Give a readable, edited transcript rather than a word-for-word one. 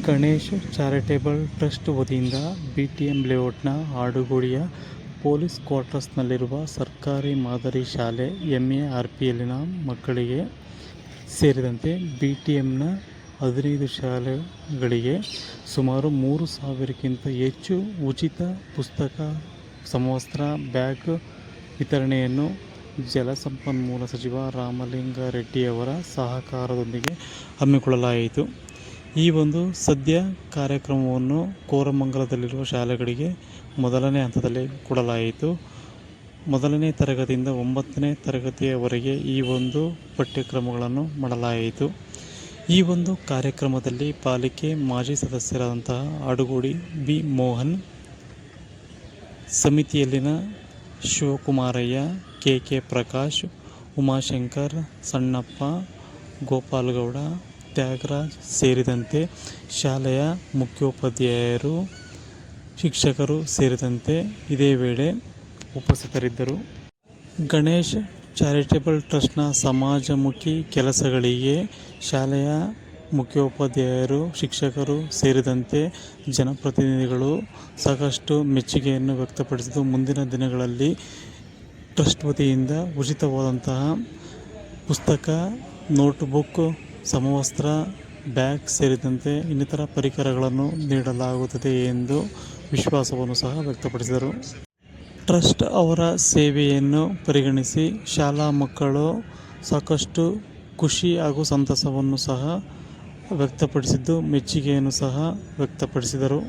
Ganesh charitable trust ವತಿಯಿಂದ BTM ಲೇಔಟ್ನ ಆಡುಗೋಡಿಯ police ಕ್ವಾರ್ಟರ್ಸ್ನಲ್ಲಿರುವ ಸರ್ಕಾರಿ ಮಾದರಿ ಶಾಲೆ MARPಯಲ್ಲಿನ ಮಕ್ಕಳಿಗೆ ಸೇರಿದಂತೆ BTMನ 15 ಶಾಲೆಗಳಿಗೆ ಸುಮಾರು 3,000ಕ್ಕಿಂತ ಹೆಚ್ಚು ಉಚಿತ ಪುಸ್ತಕ, ಸಮವಸ್ತ್ರ, ಬ್ಯಾಗ್ ವಿತರಣೆಯನ್ನು ಜಲಸಂಪನ್ಮೂಲ ಸಚಿವ ರಾಮಲಿಂಗಾರೆಡ್ಡಿಯವರ ಸಹಕಾರದೊಂದಿಗೆ ಹಮ್ಮಿಕೊಳ್ಳಲಾಯಿತು. ಈ ಒಂದು ಸದ್ಯ ಕಾರ್ಯಕ್ರಮವನ್ನು ಕೋರಮಂಗಲದಲ್ಲಿರುವ ಶಾಲೆಗಳಿಗೆ ಮೊದಲನೇ ಹಂತದಲ್ಲಿ ಕೊಡಲಾಯಿತು. 1ನೇ ತರಗತಿಯಿಂದ 9ನೇ ತರಗತಿಯವರೆಗೆ ಈ ಒಂದು ಪಠ್ಯಕ್ರಮಗಳನ್ನು ಮಾಡಲಾಯಿತು. ಈ ಒಂದು ಕಾರ್ಯಕ್ರಮದಲ್ಲಿ ಪಾಲಿಕೆ ಮಾಜಿ ಸದಸ್ಯರಾದಂತಹ ಆಡುಗೋಡಿ ಬಿ ಮೋಹನ್, ಸಮಿತಿಯಲ್ಲಿನ ಶಿವಕುಮಾರಯ್ಯ, KK ಪ್ರಕಾಶ್, ಉಮಾಶಂಕರ್, ಸಣ್ಣಪ್ಪ, ಗೋಪಾಲಗೌಡ, ತ್ಯಾಗರಾಜ್ ಸೇರಿದಂತೆ ಶಾಲೆಯ ಮುಖ್ಯೋಪಾಧ್ಯಾಯರು, ಶಿಕ್ಷಕರು ಸೇರಿದಂತೆ ಇದೇ ವೇಳೆ ಉಪಸ್ಥಿತರಿದ್ದರು. ಗಣೇಶ್ ಚಾರಿಟೇಬಲ್ ಟ್ರಸ್ಟ್ನ ಸಮಾಜಮುಖಿ ಕೆಲಸಗಳಿಗೆ ಶಾಲೆಯ ಮುಖ್ಯೋಪಾಧ್ಯಾಯರು, ಶಿಕ್ಷಕರು ಸೇರಿದಂತೆ ಜನಪ್ರತಿನಿಧಿಗಳು ಸಾಕಷ್ಟು ಮೆಚ್ಚುಗೆಯನ್ನು ವ್ಯಕ್ತಪಡಿಸಿದ್ದು, ಮುಂದಿನ ದಿನಗಳಲ್ಲಿ ಟ್ರಸ್ಟ್ ವತಿಯಿಂದ ಉಚಿತವಾದಂತಹ ಪುಸ್ತಕ, ನೋಟ್ಬುಕ್, ಸಮವಸ್ತ್ರ, ಬ್ಯಾಗ್ ಸೇರಿದಂತೆ ಇನ್ನಿತರ ಪರಿಕರಗಳನ್ನು ನೀಡಲಾಗುತ್ತದೆ ಎಂದು ವಿಶ್ವಾಸವನ್ನು ಸಹ ವ್ಯಕ್ತಪಡಿಸಿದರು. ಟ್ರಸ್ಟ್ ಅವರ ಸೇವೆಯನ್ನು ಪರಿಗಣಿಸಿ ಶಾಲಾ ಮಕ್ಕಳು ಸಾಕಷ್ಟು ಖುಷಿ ಹಾಗೂ ಸಂತಸವನ್ನು ಸಹ ವ್ಯಕ್ತಪಡಿಸಿದ್ದು, ಮೆಚ್ಚುಗೆಯನ್ನು ಸಹ ವ್ಯಕ್ತಪಡಿಸಿದರು.